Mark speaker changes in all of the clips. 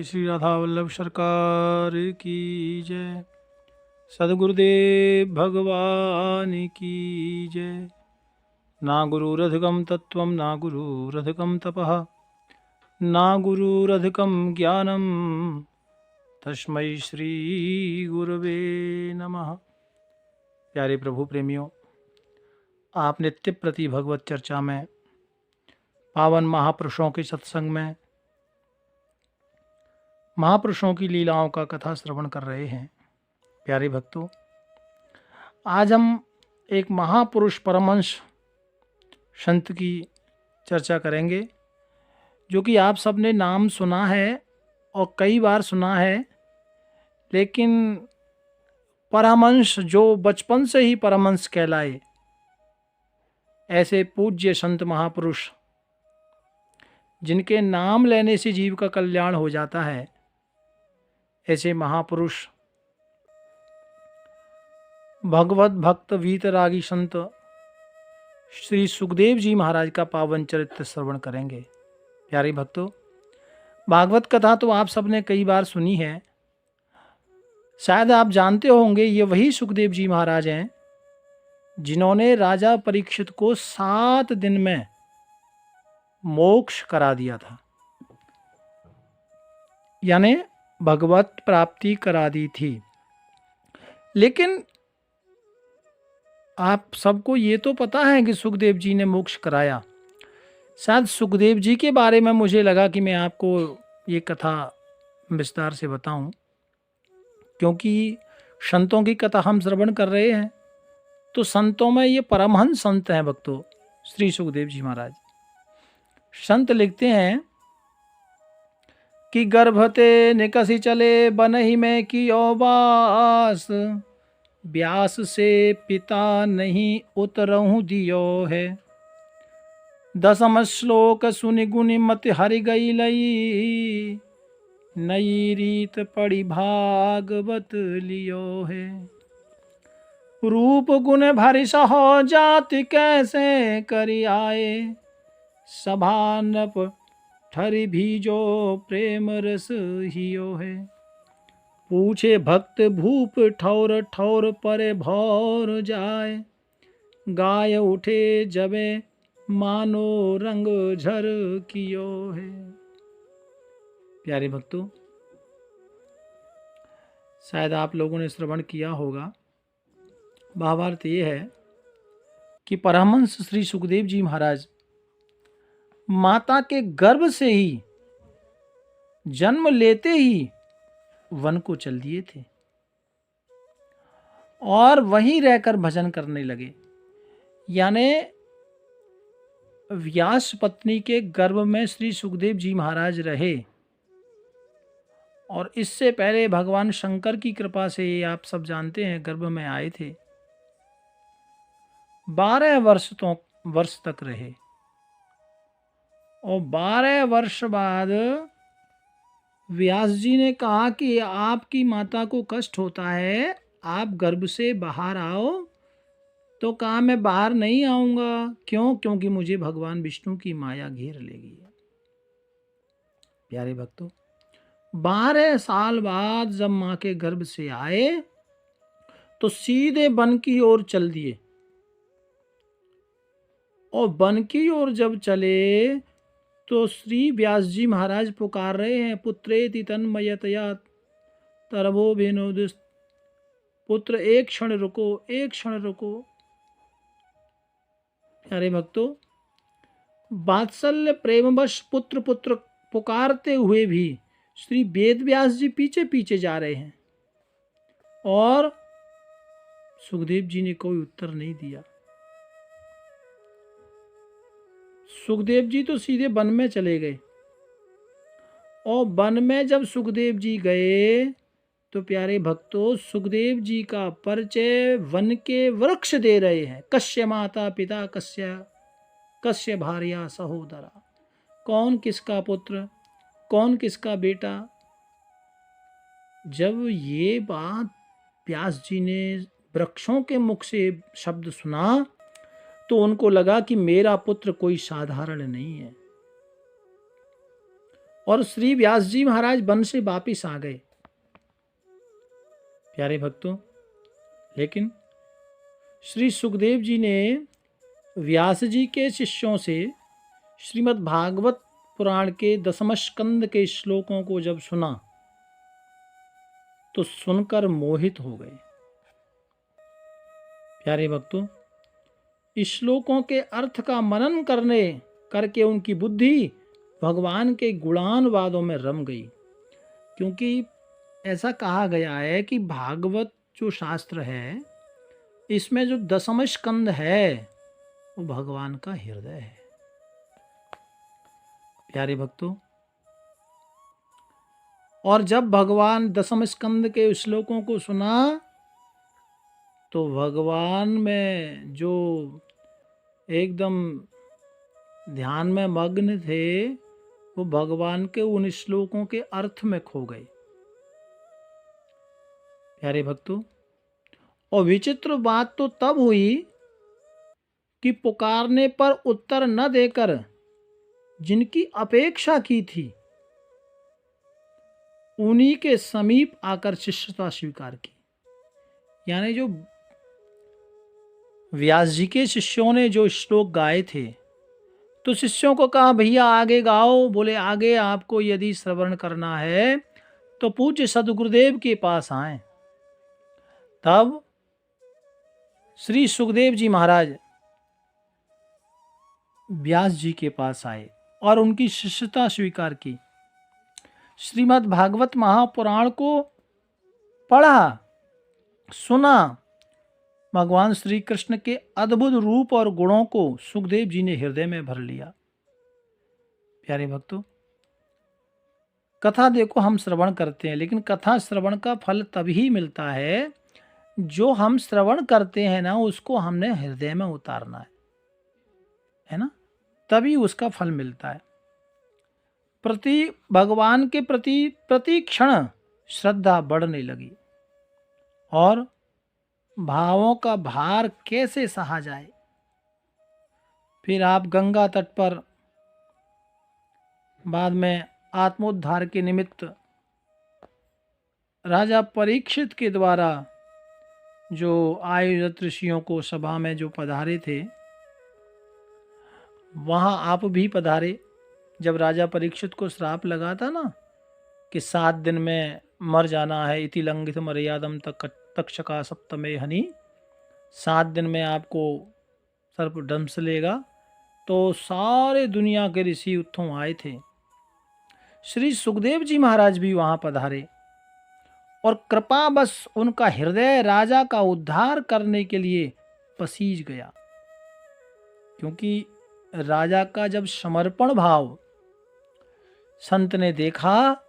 Speaker 1: श्री राधा वल्लभ सरकार की जय। सद्गुरुदेव भगवान की जय। ना गुरुरधिकं तत्त्वं ना गुरुरधिकं तपः ना गुरुरधिकं ज्ञानं तस्मै श्री गुरवे नमः। प्यारे प्रभु प्रेमियों, आप नित्य प्रति भगवत चर्चा में, पावन महापुरुषों के सत्संग में महापुरुषों की लीलाओं का कथा श्रवण कर रहे हैं। प्यारे भक्तों, आज हम एक महापुरुष परमहंस संत की चर्चा करेंगे, जो कि आप सबने नाम सुना है और कई बार सुना है, लेकिन परमहंस जो बचपन से ही परमहंस कहलाए, ऐसे पूज्य संत महापुरुष जिनके नाम लेने से जीव का कल्याण हो जाता है, ऐसे महापुरुष भगवत भक्त वीतरागी संत श्री सुखदेव जी महाराज का पावन चरित्र श्रवण करेंगे। प्यारे भक्तों, भागवत कथा तो आप सबने कई बार सुनी है। शायद आप जानते होंगे, ये वही सुखदेव जी महाराज हैं जिन्होंने राजा परीक्षित को 7 दिन में मोक्ष करा दिया था, यानी भगवत प्राप्ति करा दी थी। लेकिन आप सबको ये तो पता है कि सुखदेव जी ने मोक्ष कराया। शायद सुखदेव जी के बारे में मुझे लगा कि मैं आपको ये कथा विस्तार से बताऊं, क्योंकि संतों की कथा हम श्रवण कर रहे हैं, तो संतों में ये परमहंस संत हैं भक्तों, श्री सुखदेव जी महाराज। संत लिखते हैं कि गर्भते निकसी चले बनहि में कियो वास, व्यास से पिता नहीं उतरहु दियो है। 10 श्लोक सुनि गुनि मति हरि गई लई, नई रीत पड़ी भागवत लियो है। रूप गुण भरि सहो जाति कैसे करि आए, सभा नप ठरि भीजो प्रेम रस हियो है। पूछे भक्त भूप ठौर ठौर परे भौर जाए, गाय उठे जबे मानो रंग झर कियो है। प्यारे भक्तों, शायद आप लोगों ने श्रवण किया होगा। भावार्थ ये है कि परमहंस श्री सुखदेव जी महाराज माता के गर्भ से ही, जन्म लेते ही वन को चल दिए थे और वहीं रहकर भजन करने लगे। यानी व्यास पत्नी के गर्भ में श्री सुखदेव जी महाराज रहे, और इससे पहले भगवान शंकर की कृपा से, आप सब जानते हैं, गर्भ में आए थे। 12 वर्ष तक रहे, और 12 वर्ष बाद व्यास जी ने कहा कि आपकी माता को कष्ट होता है, आप गर्भ से बाहर आओ। तो कहा मैं बाहर नहीं आऊंगा। क्यों? क्योंकि मुझे भगवान विष्णु की माया घेर लेगी। प्यारे भक्तों, 12 साल बाद जब मां के गर्भ से आए तो सीधे वन की ओर चल दिए, और वन की ओर जब चले तो श्री व्यास जी महाराज पुकार रहे हैं, पुत्रेति तन्मयतया तरवो विनोदुस्त। पुत्र एक क्षण रुको, एक क्षण रुको। प्यारे भक्तों, वात्सल्य प्रेमवश पुत्र पुत्र पुकारते हुए भी श्री वेद व्यास जी पीछे पीछे जा रहे हैं, और सुखदेव जी ने कोई उत्तर नहीं दिया। सुखदेव जी तो सीधे वन में चले गए, और वन में जब सुखदेव जी गए तो प्यारे भक्तों, सुखदेव जी का परिचय वन के वृक्ष दे रहे हैं। कस्य माता पिता कस्य भार्या सहोदरा, कौन किसका पुत्र, कौन किसका बेटा। जब ये बात व्यास जी ने वृक्षों के मुख से शब्द सुना तो उनको लगा कि मेरा पुत्र कोई साधारण नहीं है, और श्री व्यास जी महाराज वन से वापिस आ गए। प्यारे भक्तों, लेकिन श्री सुखदेव जी ने व्यास जी के शिष्यों से श्रीमद् भागवत पुराण के 10वें स्कंद के श्लोकों को जब सुना तो सुनकर मोहित हो गए। प्यारे भक्तों, इस श्लोकों के अर्थ का मनन करके उनकी बुद्धि भगवान के गुणानुवादों में रम गई। क्योंकि ऐसा कहा गया है कि भागवत जो शास्त्र है, इसमें जो 10वां स्कंद है वो भगवान का हृदय है। प्यारे भक्तों, और जब भगवान 10वें स्कंद के श्लोकों को सुना तो भगवान में जो एकदम ध्यान में मग्न थे वो भगवान के उन श्लोकों के अर्थ में खो गए। प्यारे भक्तों, और विचित्र बात तो तब हुई कि पुकारने पर उत्तर न देकर जिनकी अपेक्षा की थी उन्हीं के समीप आकर शिष्यता स्वीकार की। यानी जो व्यास जी के शिष्यों ने जो श्लोक गाए थे तो शिष्यों को कहा भैया आगे गाओ। बोले आगे आपको यदि श्रवण करना है तो पूज्य सदगुरुदेव के पास आए। तब श्री सुखदेव जी महाराज व्यास जी के पास आए और उनकी शिष्यता स्वीकार की। श्रीमद् भागवत महापुराण को पढ़ा, सुना। भगवान श्री कृष्ण के अद्भुत रूप और गुणों को सुखदेव जी ने हृदय में भर लिया। प्यारे भक्तों, कथा देखो हम श्रवण करते हैं, लेकिन कथा श्रवण का फल तभी मिलता है जो हम श्रवण करते हैं ना, उसको हमने हृदय में उतारना है ना, तभी उसका फल मिलता है। भगवान के प्रति प्रति क्षण श्रद्धा बढ़ने लगी और भावों का भार कैसे सहा जाए। फिर आप गंगा तट पर बाद में आत्मोद्धार के निमित्त राजा परीक्षित के द्वारा जो आयुर्वेद ऋषियों को सभा में जो पधारे थे, वहां आप भी पधारे। जब राजा परीक्षित को श्राप लगा था ना कि 7 दिन में मर जाना है, इति लंघित मर्यादम तक्षका सप्तमे हनि, 7 दिन में आपको सर्प डंस लेगा, तो सारे दुनिया के ऋषि उत्थों आए थे। श्री सुखदेव जी महाराज भी वहां पधारे और कृपा बस उनका हृदय राजा का उद्धार करने के लिए पसीज गया। क्योंकि राजा का जब समर्पण भाव संत ने देखा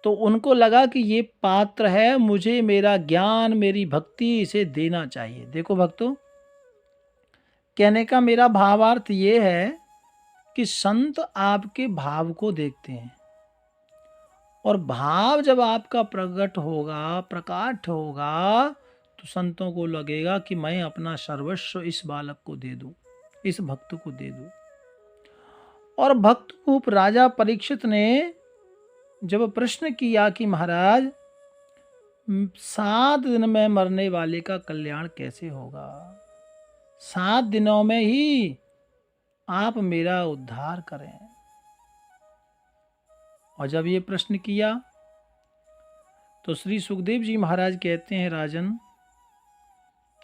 Speaker 1: तो उनको लगा कि ये पात्र है, मुझे मेरा ज्ञान मेरी भक्ति इसे देना चाहिए। देखो भक्तों, कहने का मेरा भावार्थ ये है कि संत आपके भाव को देखते हैं और भाव जब आपका प्रकट होगा तो संतों को लगेगा कि मैं अपना सर्वस्व इस बालक को दे दूं, इस भक्त को दे दूं। और भक्त रूप राजा परीक्षित ने जब प्रश्न किया कि महाराज 7 दिन में मरने वाले का कल्याण कैसे होगा, 7 दिनों में ही आप मेरा उद्धार करें। और जब ये प्रश्न किया तो श्री सुखदेव जी महाराज कहते हैं, राजन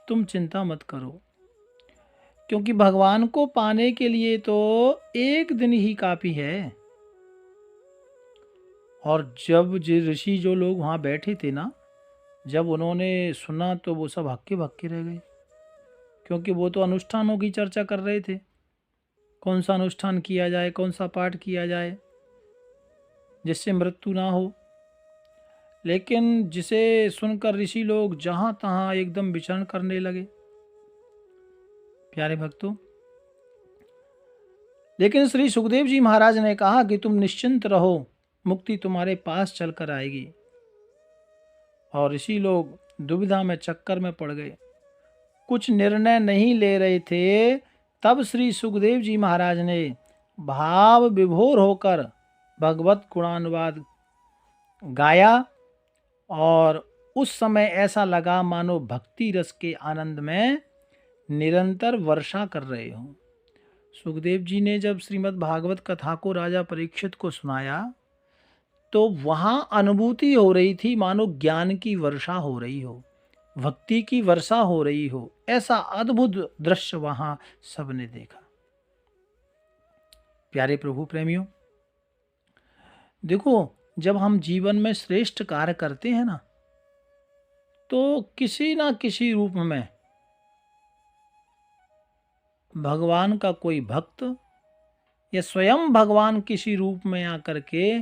Speaker 1: तुम चिंता मत करो, क्योंकि भगवान को पाने के लिए तो 1 दिन ही काफी है। और जब ऋषि जो लोग वहाँ बैठे थे ना, जब उन्होंने सुना तो वो सब हक्के भक्के रह गए, क्योंकि वो तो अनुष्ठानों की चर्चा कर रहे थे, कौन सा अनुष्ठान किया जाए, कौन सा पाठ किया जाए जिससे मृत्यु ना हो। लेकिन जिसे सुनकर ऋषि लोग जहाँ तहाँ एकदम विचरण करने लगे। प्यारे भक्तों, लेकिन श्री सुखदेव जी महाराज ने कहा कि तुम निश्चिंत रहो, मुक्ति तुम्हारे पास चलकर आएगी। और ऋषि लोग दुविधा में चक्कर में पड़ गए, कुछ निर्णय नहीं ले रहे थे। तब श्री सुखदेव जी महाराज ने भाव विभोर होकर भगवत गुणानुवाद गाया और उस समय ऐसा लगा मानो भक्ति रस के आनंद में निरंतर वर्षा कर रहे हों। सुखदेव जी ने जब श्रीमद् भागवत कथा को राजा परीक्षित को सुनाया तो वहां अनुभूति हो रही थी मानो ज्ञान की वर्षा हो रही हो, भक्ति की वर्षा हो रही हो। ऐसा अद्भुत दृश्य वहां सबने देखा। प्यारे प्रभु प्रेमियों, देखो, जब हम जीवन में श्रेष्ठ कार्य करते हैं ना, तो किसी ना किसी रूप में भगवान का कोई भक्त या स्वयं भगवान किसी रूप में आकर के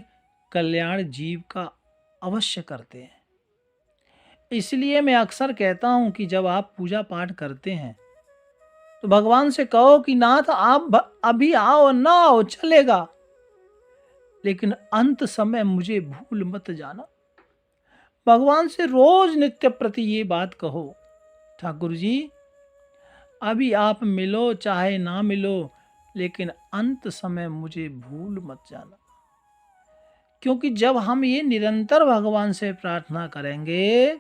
Speaker 1: कल्याण जीव का अवश्य करते हैं। इसलिए मैं अक्सर कहता हूं कि जब आप पूजा पाठ करते हैं तो भगवान से कहो कि नाथ आप अभी आओ ना आओ चलेगा, लेकिन अंत समय मुझे भूल मत जाना। भगवान से रोज नित्य प्रति ये बात कहो, ठाकुर जी अभी आप मिलो चाहे ना मिलो, लेकिन अंत समय मुझे भूल मत जाना। क्योंकि जब हम ये निरंतर भगवान से प्रार्थना करेंगे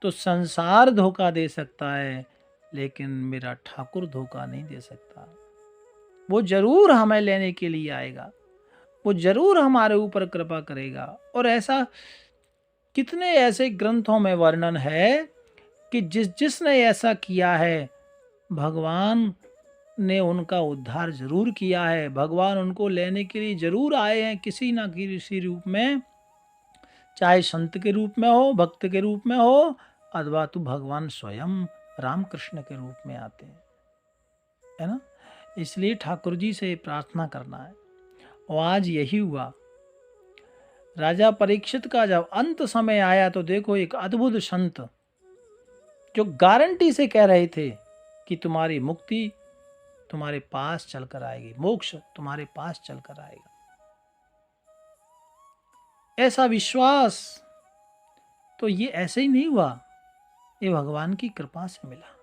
Speaker 1: तो संसार धोखा दे सकता है, लेकिन मेरा ठाकुर धोखा नहीं दे सकता। वो जरूर हमें लेने के लिए आएगा, वो जरूर हमारे ऊपर कृपा करेगा। और ऐसा कितने ऐसे ग्रंथों में वर्णन है कि जिसने ऐसा किया है भगवान ने उनका उद्धार जरूर किया है। भगवान उनको लेने के लिए जरूर आए हैं किसी ना किसी रूप में, चाहे संत के रूप में हो, भक्त के रूप में हो, अथवा तो भगवान स्वयं रामकृष्ण के रूप में आते हैं, है ना। इसलिए ठाकुर जी से प्रार्थना करना है। और आज यही हुआ। राजा परीक्षित का जब अंत समय आया तो देखो, एक अद्भुत संत जो गारंटी से कह रहे थे कि तुम्हारी मुक्ति तुम्हारे पास चलकर आएगी, मोक्ष तुम्हारे पास चलकर आएगा, ऐसा विश्वास तो ये ऐसे ही नहीं हुआ, ये भगवान की कृपा से मिला।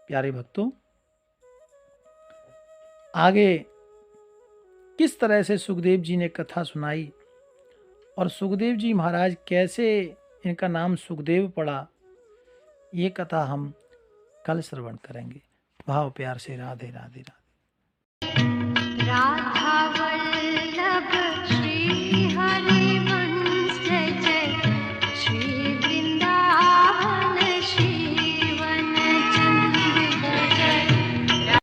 Speaker 1: प्यारे भक्तों, आगे किस तरह से सुखदेव जी ने कथा सुनाई और सुखदेव जी महाराज कैसे इनका नाम सुखदेव पड़ा, ये कथा हम कल श्रवण करेंगे। भाव प्यार से राधे राधे राधे। राधा